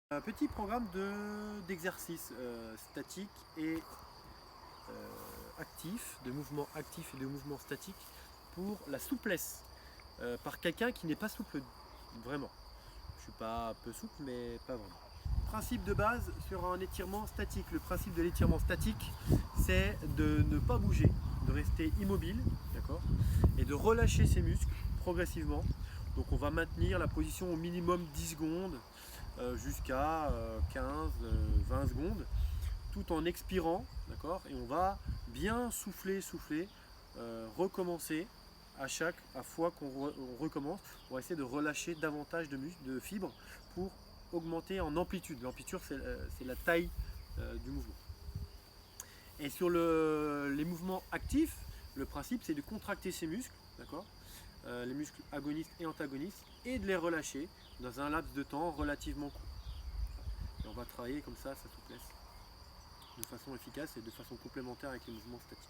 Un petit programme d'exercice statique et actif, de mouvement actif et de mouvement statique pour la souplesse par quelqu'un qui n'est pas souple vraiment. Je suis pas peu souple mais pas vraiment. Principe de base sur un étirement statique. Le principe de l'étirement statique, c'est de ne pas bouger, de rester immobile, d'accord, et de relâcher ses muscles progressivement. Donc on va maintenir la position au minimum 10 secondes jusqu'à 15-20 secondes, tout en expirant, d'accord, et on va bien souffler, recommencer à fois qu'on recommence, on va essayer de relâcher davantage de fibres pour augmenter en amplitude. L'amplitude, c'est la taille du mouvement. Et sur les mouvements actifs, le principe, c'est de contracter ses muscles, d'accord, les muscles agonistes et antagonistes, et de les relâcher dans un laps de temps relativement court. Et on va travailler comme ça sa souplesse de façon efficace et de façon complémentaire avec les mouvements statiques.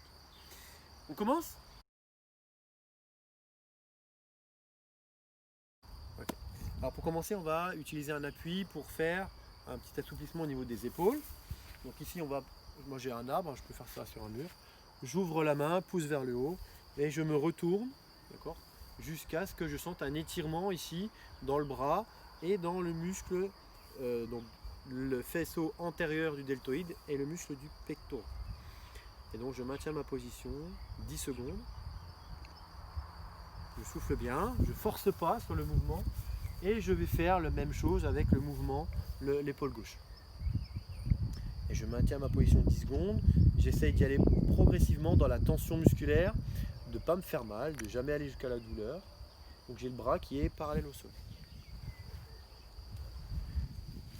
On commence ? Okay. Alors pour commencer, on va utiliser un appui pour faire un petit assouplissement au niveau des épaules. Donc ici, moi j'ai un arbre, je peux faire ça sur un mur. J'ouvre la main, pouce vers le haut, et je me retourne, d'accord, jusqu'à ce que je sente un étirement ici dans le bras et dans le muscle, donc le faisceau antérieur du deltoïde et le muscle du pectoral. Et donc je maintiens ma position 10 secondes. Je souffle bien, je ne force pas sur le mouvement et je vais faire la même chose avec le mouvement, l'épaule gauche. Et je maintiens ma position 10 secondes. J'essaye d'y aller progressivement dans la tension musculaire, de ne pas me faire mal, de ne jamais aller jusqu'à la douleur. Donc j'ai le bras qui est parallèle au sol.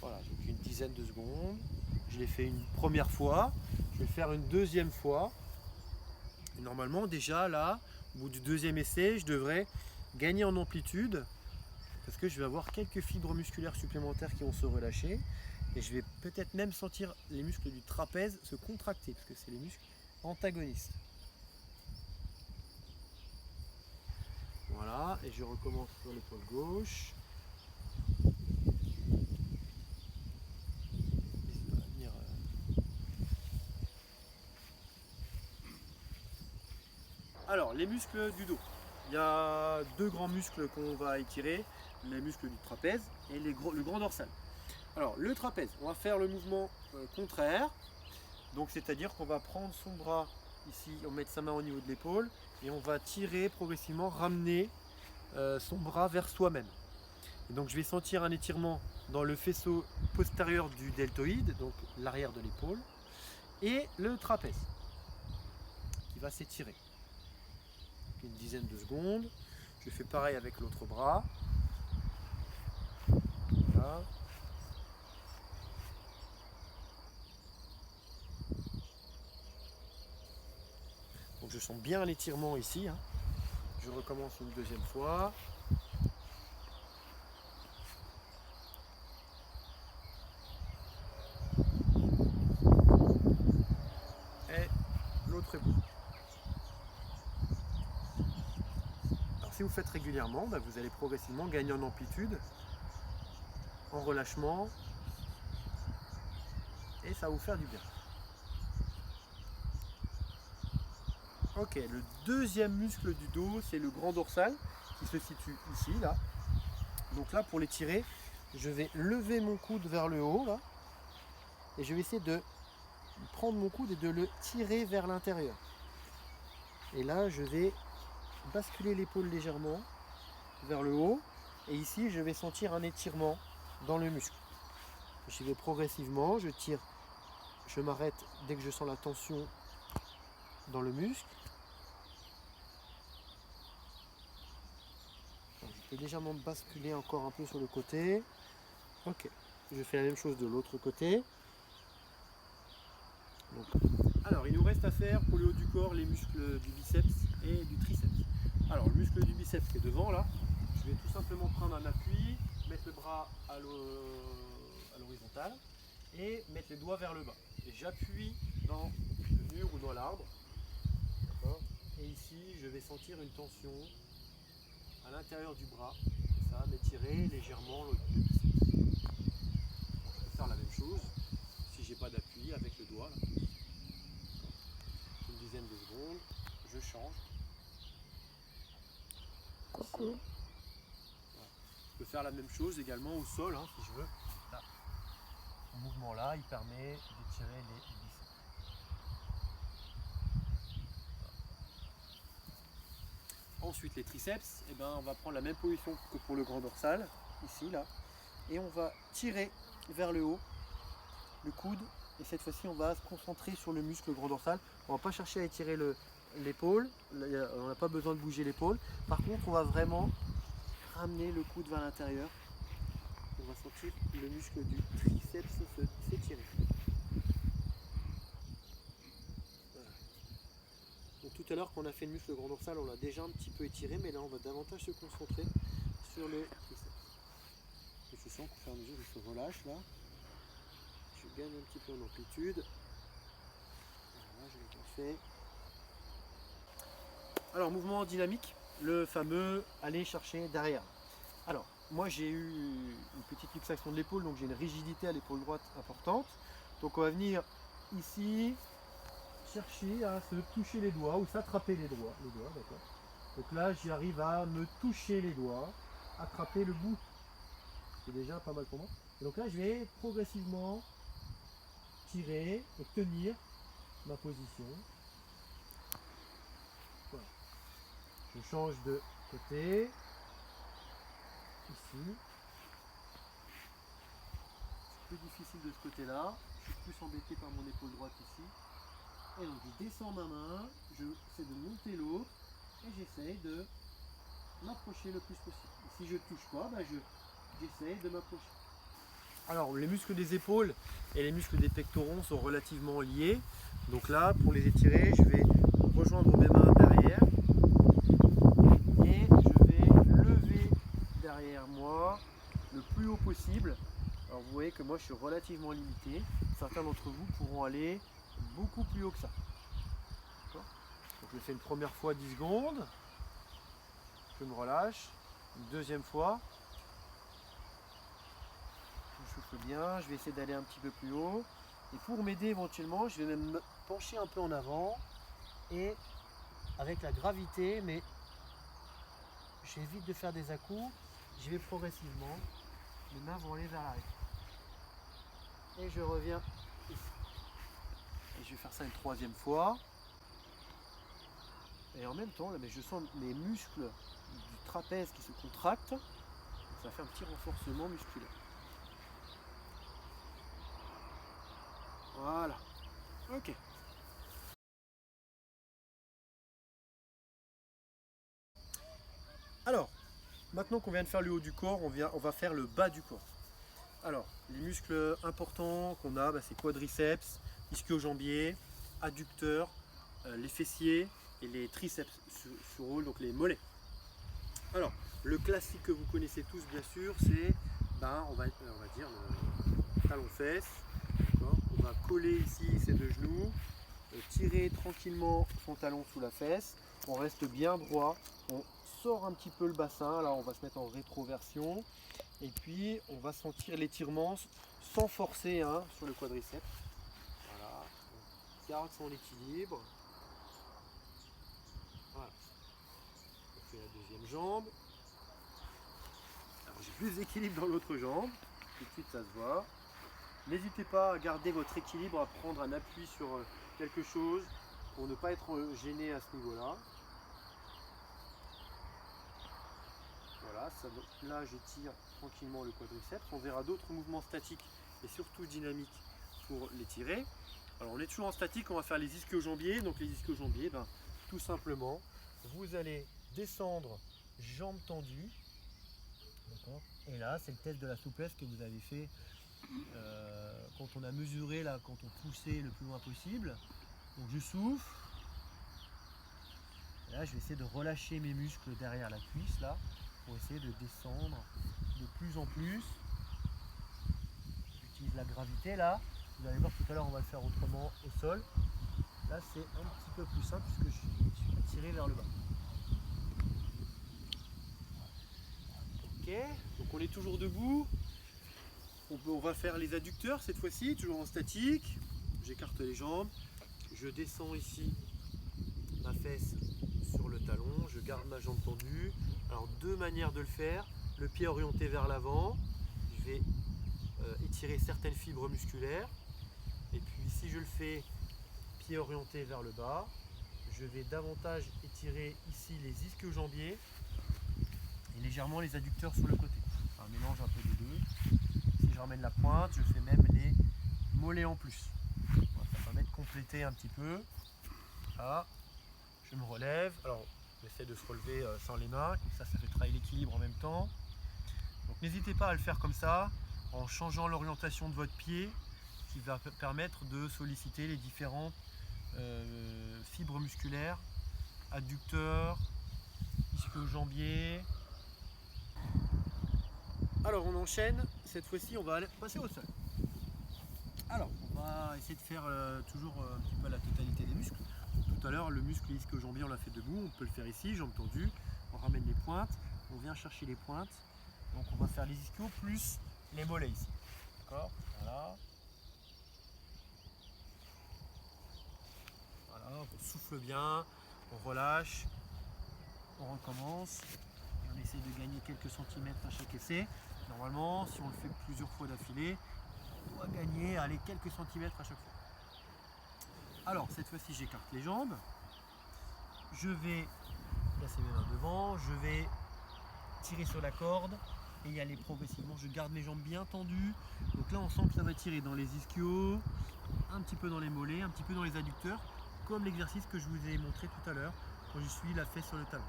Voilà, donc une dizaine de secondes. Je l'ai fait une première fois, je vais le faire une deuxième fois. Et normalement déjà là, au bout du deuxième essai, je devrais gagner en amplitude parce que je vais avoir quelques fibres musculaires supplémentaires qui vont se relâcher et je vais peut-être même sentir les muscles du trapèze se contracter parce que c'est les muscles antagonistes. Voilà, et je recommence sur l'épaule gauche. Alors, les muscles du dos. Il y a deux grands muscles qu'on va étirer, les muscles du trapèze et le grand dorsal. Alors, le trapèze, on va faire le mouvement contraire. Donc, c'est-à-dire qu'on va prendre son bras ici, on va mettre sa main au niveau de l'épaule et on va tirer progressivement, ramener son bras vers soi-même. Et donc, je vais sentir un étirement dans le faisceau postérieur du deltoïde, donc l'arrière de l'épaule, et le trapèze qui va s'étirer. Une dizaine de secondes. Je fais pareil avec l'autre bras. Voilà. Donc je sens bien l'étirement ici. Je recommence une deuxième fois. Et l'autre bout. Alors si vous faites régulièrement, vous allez progressivement gagner en amplitude, en relâchement, et ça va vous faire du bien. Ok, le deuxième muscle du dos, c'est le grand dorsal qui se situe ici, là. Donc là, pour l'étirer, je vais lever mon coude vers le haut, là, et je vais essayer de prendre mon coude et de le tirer vers l'intérieur. Et là, je vais basculer l'épaule légèrement vers le haut, et ici, je vais sentir un étirement dans le muscle. J'y vais progressivement, je tire, je m'arrête dès que je sens la tension dans le muscle. Alors, je peux légèrement basculer encore un peu sur le côté. Ok, je fais la même chose de l'autre côté. Donc, alors, il nous reste à faire pour le haut du corps les muscles du biceps et du triceps. Alors, le muscle du biceps qui est devant là, je vais tout simplement prendre un appui, mettre le bras à l'horizontale et mettre les doigts vers le bas. Et j'appuie dans le mur ou dans l'arbre. Et ici, je vais sentir une tension à l'intérieur du bras. Ça va m'étirer légèrement le biceps. faire la même chose si j'ai pas d'appui avec le doigt. Là. Une dizaine de secondes, je change. Coucou. Je peux faire la même chose également au sol hein, si je veux. Là. Ce mouvement là, il permet d'étirer les biceps. Ensuite les triceps, eh ben, on va prendre la même position que pour le grand dorsal, ici là, et on va tirer vers le haut le coude, et cette fois-ci on va se concentrer sur le muscle grand dorsal. On ne va pas chercher à étirer l'épaule, on n'a pas besoin de bouger l'épaule. Par contre on va vraiment ramener le coude vers l'intérieur. On va sentir le muscle du triceps s'étirer. Voilà. Donc tout à l'heure quand on a fait le muscle grand dorsal, on l'a déjà un petit peu étiré, mais là on va davantage se concentrer sur le triceps. Et je sens qu'au fur et à mesure je se relâche là. Je gagne un petit peu en amplitude. Voilà, je l'ai bien fait. Alors mouvement dynamique, le fameux aller chercher derrière. Alors moi j'ai eu une petite luxation de l'épaule, donc j'ai une rigidité à l'épaule droite importante. Donc on va venir ici chercher à se toucher les doigts ou s'attraper les doigts, d'accord. Donc là j'arrive à me toucher les doigts, attraper le bout. C'est déjà pas mal pour moi. Et donc là je vais progressivement tirer et tenir ma position. Voilà. Je change de côté. Ici. C'est plus difficile de ce côté-là. Je suis plus embêté par mon épaule droite ici. Et donc je descends ma main, j'essaie de monter l'autre et j'essaie de m'approcher le plus possible. Et si je ne touche pas, j'essaie de m'approcher. Alors les muscles des épaules et les muscles des pectoraux sont relativement liés. Donc là, pour les étirer, je vais rejoindre mes mains derrière et je vais lever derrière moi le plus haut possible. Alors vous voyez que moi je suis relativement limité. Certains d'entre vous pourront aller beaucoup plus haut que ça. Donc je le fais une première fois 10 secondes. Je me relâche. Une deuxième fois. Je souffle bien. Je vais essayer d'aller un petit peu plus haut. Et pour m'aider éventuellement, je vais même me pencher un peu en avant. Et avec la gravité, mais j'évite de faire des à-coups. Je vais progressivement. Les mains vont aller vers l'arrière. Et je reviens ici. Et je vais faire ça une troisième fois. Et en même temps, là, mais je sens mes muscles du trapèze qui se contractent. Donc ça fait un petit renforcement musculaire. Voilà. Ok. Alors, maintenant qu'on vient de faire le haut du corps, on va faire le bas du corps. Alors, les muscles importants qu'on a, c'est quadriceps, ischio-jambier, adducteurs, les fessiers et les triceps sur haut, donc les mollets. Alors, le classique que vous connaissez tous, bien sûr, c'est, on va dire, le talon-fesse. On va coller ici ses deux genoux, tirer tranquillement son talon sous la fesse. On reste bien droit, on sort un petit peu le bassin, là on va se mettre en rétroversion. Et puis on va sentir l'étirement sans forcer sur le quadriceps. Voilà, on garde son équilibre. Voilà. On fait la deuxième jambe. Alors j'ai plus d'équilibre dans l'autre jambe. Tout de suite ça se voit. N'hésitez pas à garder votre équilibre, à prendre un appui sur quelque chose pour ne pas être gêné à ce niveau-là. Voilà, là j'étire tranquillement le quadriceps. On verra d'autres mouvements statiques et surtout dynamiques pour les tirer. Alors on est toujours en statique, on va faire les ischio-jambiers. Donc les ischio-jambiers, tout simplement, vous allez descendre jambes tendues. Et là, c'est le test de la souplesse que vous avez fait quand on a mesuré, là, quand on poussait le plus loin possible. Donc je souffle. Et là, je vais essayer de relâcher mes muscles derrière la cuisse, là, pour essayer de descendre de plus en plus. J'utilise la gravité, là. Vous allez voir tout à l'heure, on va le faire autrement au sol. Là, c'est un petit peu plus simple puisque je suis attiré vers le bas. Ok, donc on est toujours debout. On va faire les adducteurs cette fois-ci, toujours en statique. J'écarte les jambes, je descends ici ma fesse sur le talon, je garde ma jambe tendue. Alors deux manières de le faire, le pied orienté vers l'avant, je vais étirer certaines fibres musculaires. Et puis si je le fais pied orienté vers le bas, je vais davantage étirer ici les ischio-jambiers et légèrement les adducteurs sur le côté. Un mélange un peu des deux. Si je ramène la pointe, je fais même les mollets en plus. Ça permet de compléter un petit peu. Là, je me relève. Alors, j'essaie de se relever sans les mains, comme ça fait travailler l'équilibre en même temps. Donc n'hésitez pas à le faire comme ça, en changeant l'orientation de votre pied, qui va permettre de solliciter les différentes fibres musculaires, adducteurs, ischio-jambiers. Alors on enchaîne, cette fois-ci on va passer au sol. Alors on va essayer de faire toujours un petit peu la totalité des muscles. Tout à l'heure le muscle ischio-jambier on l'a fait debout, on peut le faire ici, jambes tendues, on ramène les pointes, on vient chercher les pointes. Donc on va faire les ischios plus les mollets ici. D'accord ? Voilà. Voilà, on souffle bien, on relâche, on recommence. Et on essaie de gagner quelques centimètres à chaque essai. Normalement, si on le fait plusieurs fois d'affilée, on doit gagner quelques centimètres à chaque fois. Alors, cette fois-ci, j'écarte les jambes. Je vais placer mes mains devant. Je vais tirer sur la corde et y aller progressivement. Je garde mes jambes bien tendues. Donc là, on sent que ça va tirer dans les ischios, un petit peu dans les mollets, un petit peu dans les adducteurs, comme l'exercice que je vous ai montré tout à l'heure quand je suis la fesse sur le talon.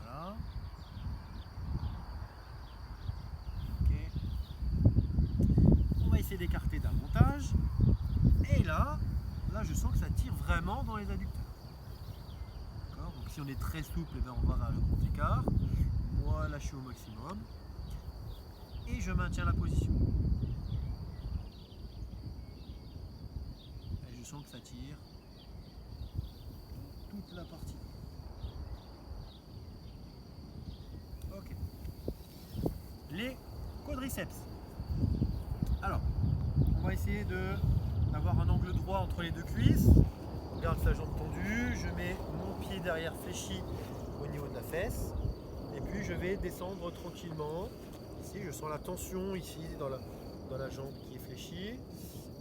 Voilà. On va essayer d'écarter davantage. Et là, je sens que ça tire vraiment dans les adducteurs. D'accord ? Donc si on est très souple, on va vers le grand écart. Moi, là, je suis au maximum. Et je maintiens la position. Et je sens que ça tire toute la partie. Ok. Les quadriceps. Alors, on va essayer d'avoir un angle droit entre les deux cuisses. On garde sa jambe tendue. Je mets mon pied derrière fléchi au niveau de la fesse. Et puis je vais descendre tranquillement. Ici, je sens la tension ici dans la jambe qui est fléchie.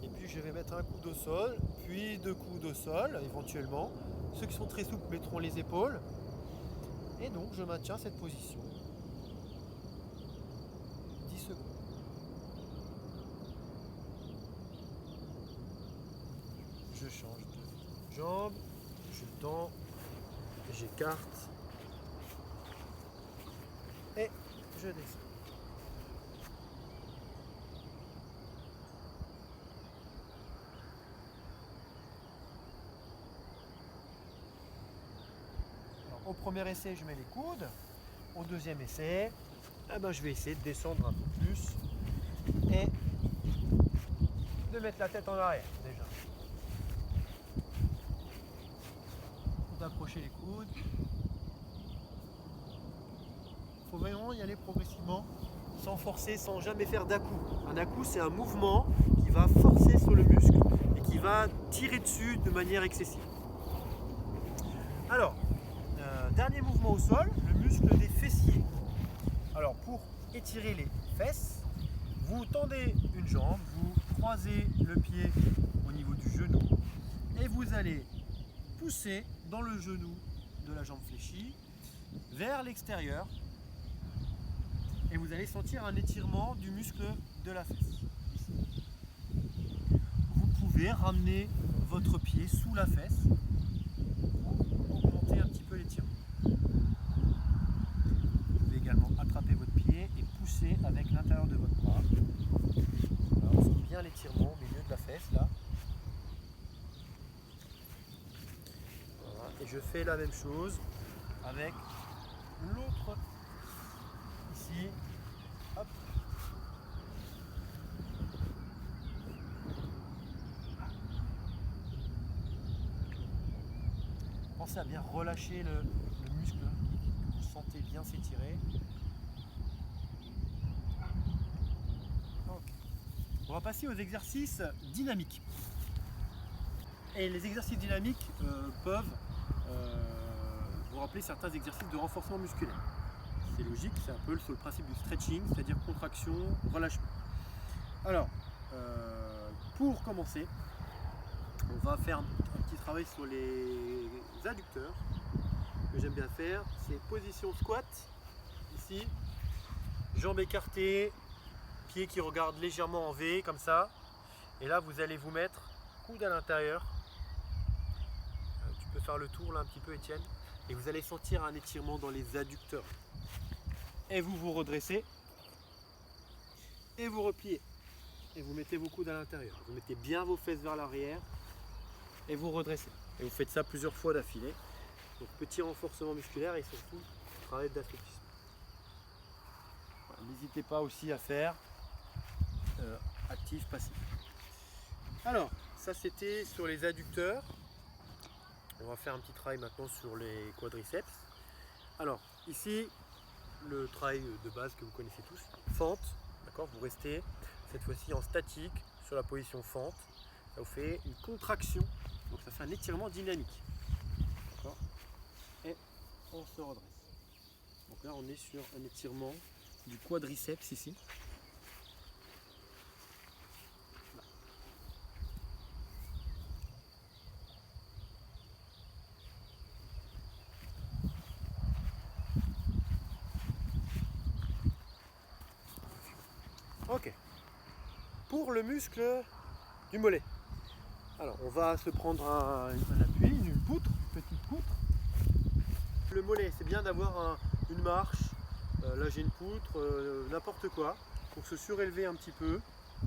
Et puis je vais mettre un coude au sol, puis deux coudes au sol éventuellement. Ceux qui sont très souples mettront les épaules. Et donc je maintiens cette position. 10 secondes. Je change de jambe, je tends, j'écarte et je descends. Alors, au premier essai, je mets les coudes. Au deuxième essai, je vais essayer de descendre un peu plus et de mettre la tête en arrière déjà. D'approcher les coudes. Il faut vraiment y aller progressivement, sans forcer, sans jamais faire d'à-coup. Un à-coup, c'est un mouvement qui va forcer sur le muscle et qui va tirer dessus de manière excessive. Alors, dernier mouvement au sol, le muscle des fessiers. Alors, pour étirer les fesses, vous tendez une jambe, vous croisez le pied au niveau du genou et vous allez pousser dans le genou de la jambe fléchie vers l'extérieur et vous allez sentir un étirement du muscle de la fesse. Vous pouvez ramener votre pied sous la fesse pour augmenter un petit peu l'étirement. Vous pouvez également attraper votre pied et pousser avec l'intérieur de votre bras. Voilà, on sent bien l'étirement au milieu de la fesse là. Et je fais la même chose avec l'autre ici. Hop. Pensez à bien relâcher le muscle que vous sentez bien s'étirer. va passer aux exercices dynamiques. Et les exercices dynamiques peuvent vous rappeler certains exercices de renforcement musculaire. C'est logique, c'est un peu sur le principe du stretching, c'est-à-dire contraction, relâchement. Alors, pour commencer, on va faire un petit travail sur les adducteurs. Ce que j'aime bien faire, c'est position squat, ici, jambes écartées, pieds qui regardent légèrement en V, comme ça. Et là, vous allez vous mettre coude à l'intérieur. Tu peux faire le tour là un petit peu, Étienne. Et vous allez sentir un étirement dans les adducteurs. Et vous vous redressez. Et vous repliez. Et vous mettez vos coudes à l'intérieur. Vous mettez bien vos fesses vers l'arrière. Et vous redressez. Et vous faites ça plusieurs fois d'affilée. Donc petit renforcement musculaire et surtout travail d'athlétisme. Voilà, n'hésitez pas aussi à faire actif, passif. Alors, ça c'était sur les adducteurs. On va faire un petit travail maintenant sur les quadriceps. Alors, ici, le travail de base que vous connaissez tous, fente. D'accord, vous restez cette fois-ci en statique sur la position fente. Ça vous fait une contraction, donc ça fait un étirement dynamique. D'accord, et on se redresse. Donc là, on est sur un étirement du quadriceps ici. Ok. Pour le muscle du mollet. Alors, on va se prendre un appui, une poutre, une petite poutre. Le mollet, c'est bien d'avoir une marche. Là, j'ai une poutre, n'importe quoi, pour se surélever un petit peu.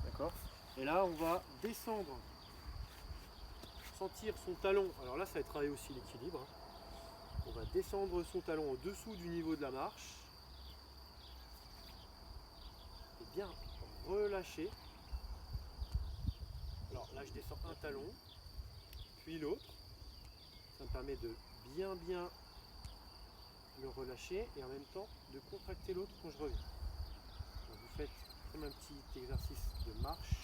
D'accord. Et là, on va descendre, sentir son talon. Alors là, ça va travailler aussi l'équilibre. On va descendre son talon au-dessous du niveau de la marche. Et bien relâcher. Alors là, je descends un talon, puis l'autre. Ça me permet de bien le relâcher et en même temps de contracter l'autre quand je reviens. Donc vous faites comme un petit exercice de marche,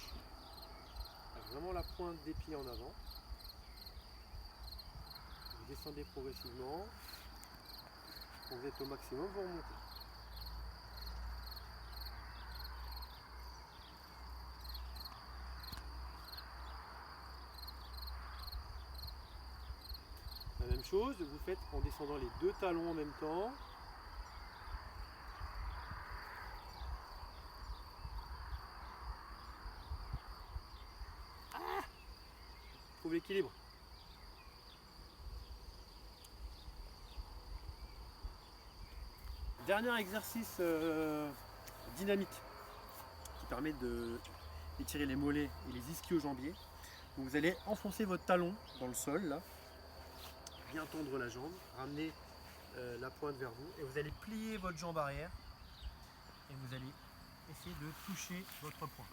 avec vraiment la pointe des pieds en avant. Vous descendez progressivement. Quand vous êtes au maximum, vous remontez. La même chose, vous faites en descendant les deux talons en même temps. Trouve l'équilibre. Dernier exercice dynamique qui permet d'étirer les mollets et les ischio-jambiers. Donc vous allez enfoncer votre talon dans le sol là. Bien tendre la jambe, ramener la pointe vers vous et vous allez plier votre jambe arrière et vous allez essayer de toucher votre poing.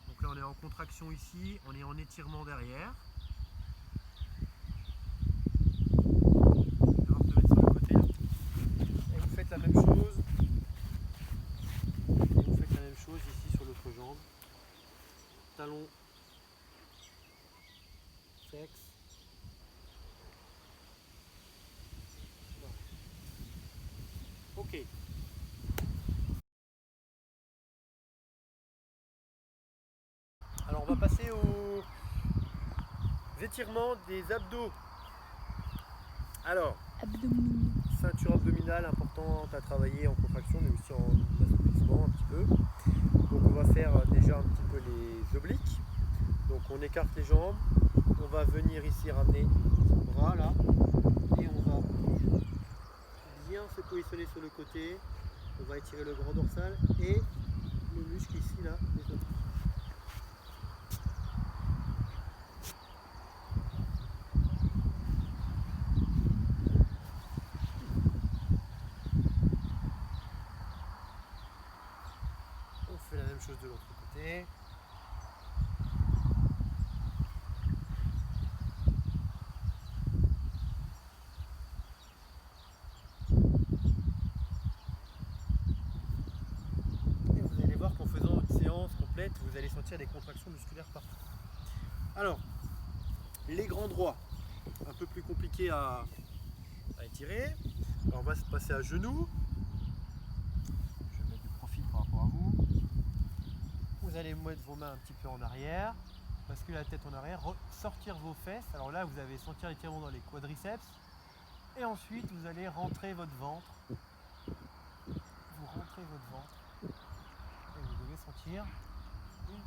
Donc là on est en contraction ici, on est en étirement derrière. On va se mettre sur le côté là. Et vous faites la même chose. Et vous faites la même chose ici sur l'autre jambe. Talon flex. Ok. Alors on va passer aux étirements des abdos. Alors, ceinture abdominale importante à travailler en contraction mais aussi en assouplissement un petit peu. Donc on va faire déjà un petit peu les obliques. Donc on écarte les jambes, on va venir ici ramener son bras là et on va bien se positionner sur le côté. On va étirer le grand dorsal et le muscle ici là des obliques. On fait la même chose de l'autre côté. Et vous allez voir qu'en faisant une séance complète, vous allez sentir des contractions musculaires partout. Alors, les grands droits, un peu plus compliqué à étirer. Alors, on va se passer à genoux. Je vais mettre du profil par rapport à vous. Vous allez mettre vos mains un petit peu en arrière, basculer la tête en arrière, sortir vos fesses. Alors là, vous allez sentir l'étirement dans les quadriceps. Et ensuite, vous allez rentrer votre ventre. Vous rentrez votre ventre. Et vous devez sentir une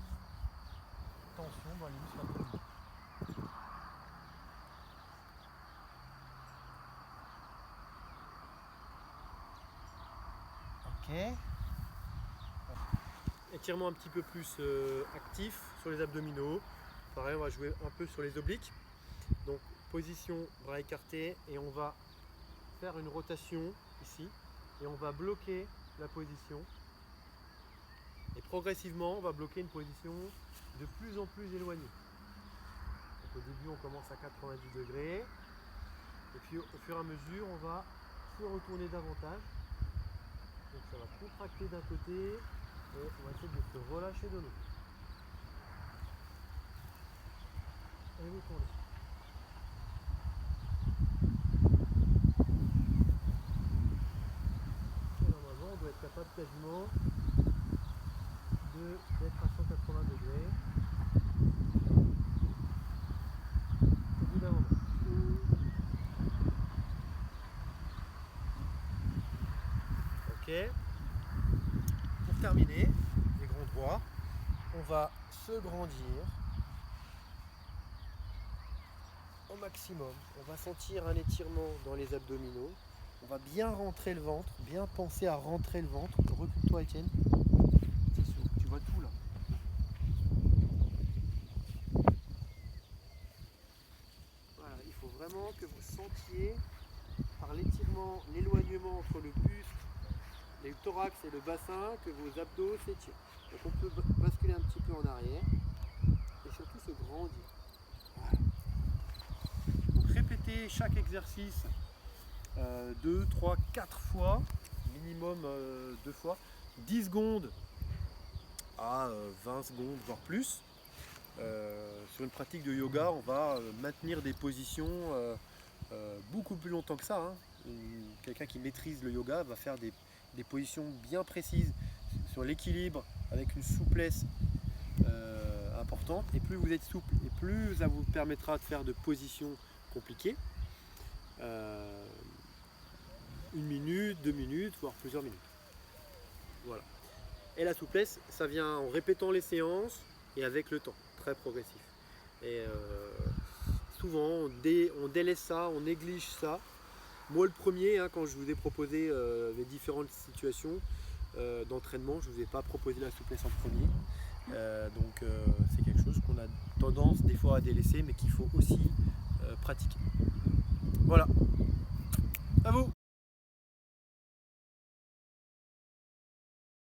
tension dans les muscles abdominaux. Ok. Étirement un petit peu plus actif sur les abdominaux. Pareil, on va jouer un peu sur les obliques. Donc, position bras écartés et on va faire une rotation ici et on va bloquer la position. Et progressivement, on va bloquer une position de plus en plus éloignée. Donc, au début, on commence à 90 degrés. Et puis, au fur et à mesure, on va se retourner davantage. Donc, ça va contracter d'un côté et on va essayer de se relâcher de l'autre. Et vous tournez. Et normalement, on doit être capable quasiment d'être à 180 degrés au bout d'un moment. Ok. Pour terminer, les grands droits, on va se grandir au maximum. On va sentir un étirement dans les abdominaux. On va bien rentrer le ventre, bien penser à rentrer le ventre. Recule-toi, Étienne. Tu vois tout là. Voilà, il faut vraiment que vous sentiez par l'étirement, l'éloignement entre le buste, le thorax et le bassin, que vos abdos s'étirent. Donc on peut basculer un petit peu en arrière et surtout se grandir. Voilà. Donc répétez chaque exercice 2, 3, 4 fois, minimum 2 fois, 10 secondes à 20 secondes, voire plus. Sur une pratique de yoga, on va maintenir des positions beaucoup plus longtemps que ça. Hein. Quelqu'un qui maîtrise le yoga va faire des positions bien précises sur l'équilibre avec une souplesse importante. Et plus vous êtes souple, et plus ça vous permettra de faire de positions compliquées. 1 minute, 2 minutes, voire plusieurs minutes. Voilà. Et la souplesse, ça vient en répétant les séances et avec le temps, très progressif. Et souvent, on délaisse ça, on néglige ça. Moi, le premier, hein, quand je vous ai proposé les différentes situations d'entraînement, je ne vous ai pas proposé la souplesse en premier. Donc, c'est quelque chose qu'on a tendance des fois à délaisser, mais qu'il faut aussi pratiquer. Voilà. À vous!